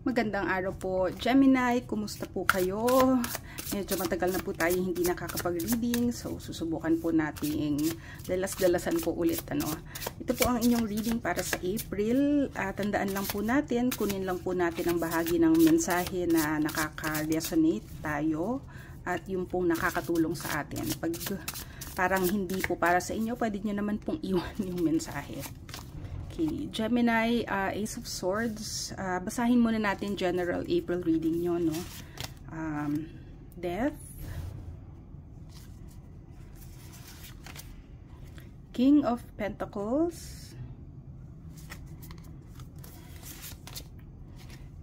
Magandang araw po, Gemini. Kumusta po kayo? Medyo matagal na po tayo hindi nakakapag-reading. So, susubukan po nating dalas-dalasan po ulit. Ito po ang inyong reading para sa April. Tandaan lang po natin, kunin lang po natin ang bahagi ng mensahe na nakaka-resonate tayo. At yung pong nakakatulong sa atin. Pag parang hindi po para sa inyo, pwede nyo naman pong iwan yung mensahe. Okay, Gemini, Ace of Swords. Basahin muna natin general April reading nyo, no? Death. King of Pentacles.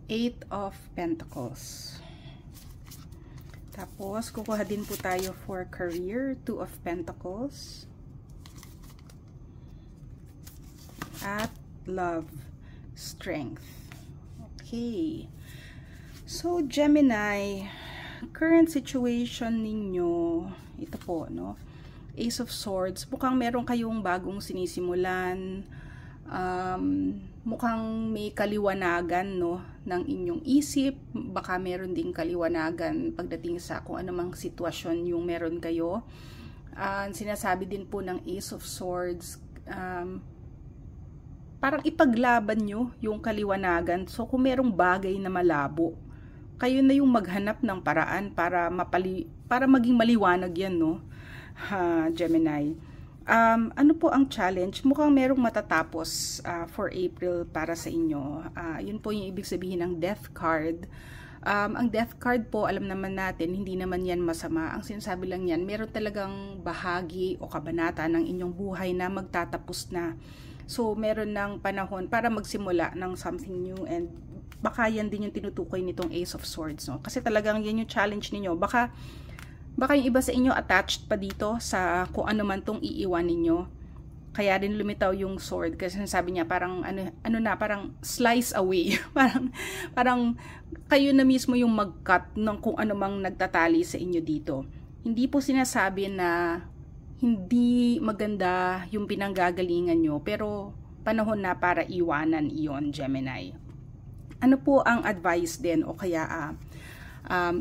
Eight of Pentacles. Tapos, kukuha din po tayo for career. Two of Pentacles. At love, strength. Okay. So, Gemini, current situation ninyo, ito po, no? Ace of Swords, mukhang meron kayong bagong sinisimulan. Mukhang may kaliwanagan, no, ng inyong isip. Baka meron ding kaliwanagan pagdating sa kung anumang sitwasyon yung meron kayo. Sinasabi din po ng Ace of Swords, parang ipaglaban nyo yung kaliwanagan. So, kung merong bagay na malabo, kayo na yung maghanap ng paraan para maging maliwanag yan, no? Gemini. Ano po ang challenge? Mukhang merong matatapos for April para sa inyo. Yun po yung ibig sabihin ng Death card. Ang Death card po, alam naman natin, hindi naman yan masama. Ang sinasabi lang yan, meron talagang bahagi o kabanata ng inyong buhay na magtatapos na. So, meron ng panahon para magsimula ng something new, and baka yan din yung tinutukoy nitong Ace of Swords, no? Kasi talagang yan yung challenge ninyo. Baka yung iba sa inyo attached pa dito sa kung ano man tong iiwan ninyo. Kaya din lumitaw yung sword kasi sabi niya parang parang slice away. parang kayo na mismo yung mag-cut ng kung ano mang nagtatali sa inyo dito. Hindi po sinasabi na hindi maganda yung pinanggagalingan nyo, pero panahon na para iwanan iyon, Gemini. Ano po ang advice din o kaya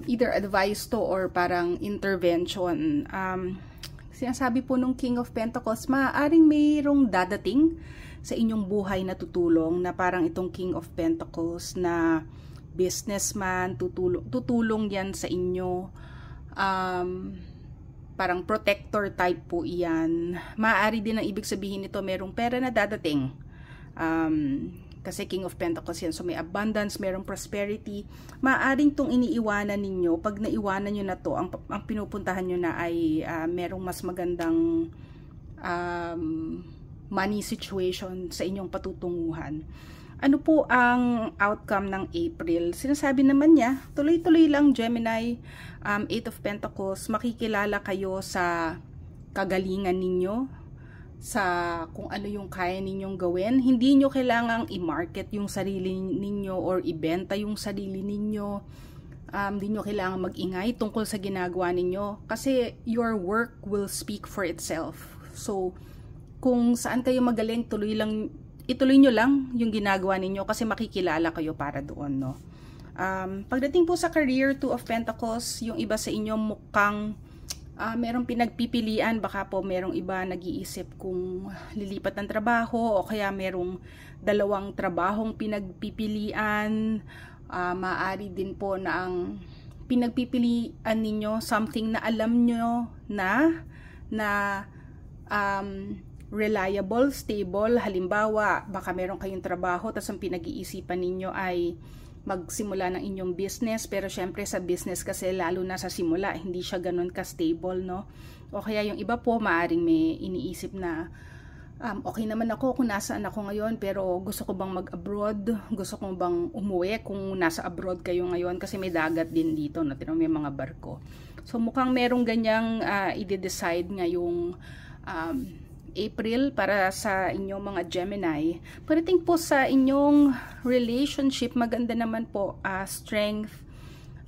either advice to or parang intervention? Sinasabi po nung King of Pentacles, maaaring mayroong dadating sa inyong buhay na tutulong na parang itong King of Pentacles na businessman, tutulong yan sa inyo. Parang protector type po iyan. Maaari din ang ibig sabihin nito, merong pera na dadating. Kasi King of Pentacles yan. So may abundance, merong prosperity. Maaaring tong iniiwanan ninyo. Pag naiwanan nyo na to, ang pinupuntahan nyo na ay merong mas magandang money situation sa inyong patutunguhan. Ano po ang outcome ng April? Sinasabi naman niya, tuloy-tuloy lang, Gemini. Eight of Pentacles, makikilala kayo sa kagalingan ninyo, sa kung ano yung kaya ninyong gawin. Hindi nyo kailangang i-market yung sarili ninyo or ibenta yung sarili ninyo. Hindi nyo kailangang mag-ingay tungkol sa ginagawa ninyo kasi your work will speak for itself. So, kung saan kayo magaling, ituloy nyo lang yung ginagawa ninyo kasi makikilala kayo para doon, no? Pagdating po sa career, Two of Pentacles, yung iba sa inyo mukhang merong pinagpipilian. Baka po merong iba nag-iisip kung lilipat ng trabaho o kaya merong dalawang trabahong pinagpipilian. Maaari din po na ang pinagpipilian ninyo something na alam nyo na reliable, stable. Halimbawa, baka meron kayong trabaho tapos ang pinag-iisipan ninyo ay magsimula ng inyong business, pero syempre sa business kasi lalo na sa simula, hindi siya ganun ka-stable, no? O kaya yung iba po, maaring may iniisip na okay naman ako kung nasaan ako ngayon, pero gusto ko bang mag-abroad? Gusto ko bang umuwi kung nasa abroad kayo ngayon? Kasi may dagat din dito, no? May mga barko. So mukhang merong ganyang i-decide ngayong April para sa inyong mga Gemini. Pagdating po sa inyong relationship, maganda naman po strength.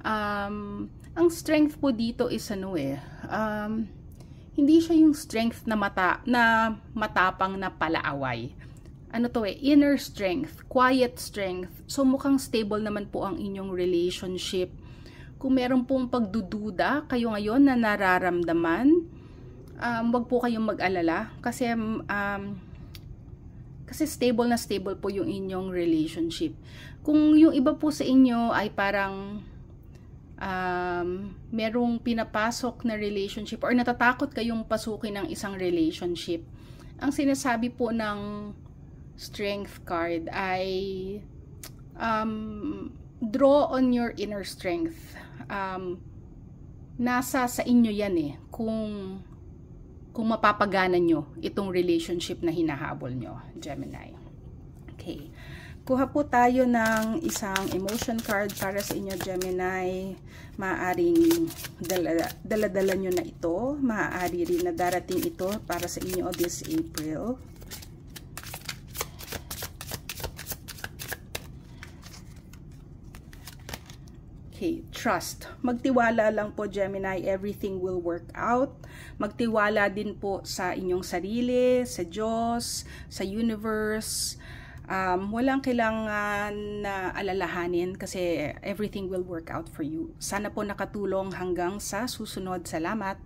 Ang strength po dito is hindi siya yung strength na matapang na palaaway. ano to inner strength, quiet strength. So mukhang stable naman po ang inyong relationship. Kung meron pong pagdududa kayo ngayon na nararamdaman, wag po kayong mag-alala kasi stable na stable po yung inyong relationship. Kung yung iba po sa inyo ay parang merong pinapasok na relationship or natatakot kayong pasukin ng isang relationship, ang sinasabi po ng strength card ay draw on your inner strength. Nasa sa inyo yan kung mapapagana nyo itong relationship na hinahabol nyo, Gemini. Okay. Kuha po tayo ng isang emotion card para sa inyo, Gemini. Maaaring dala-dala nyo na ito. Maaari rin na darating ito para sa inyo this April. Okay, trust. Magtiwala lang po, Gemini, everything will work out. Magtiwala din po sa inyong sarili, sa Diyos, sa universe. Walang kailangan na alalahanin kasi everything will work out for you. Sana po nakatulong hanggang sa susunod. Salamat!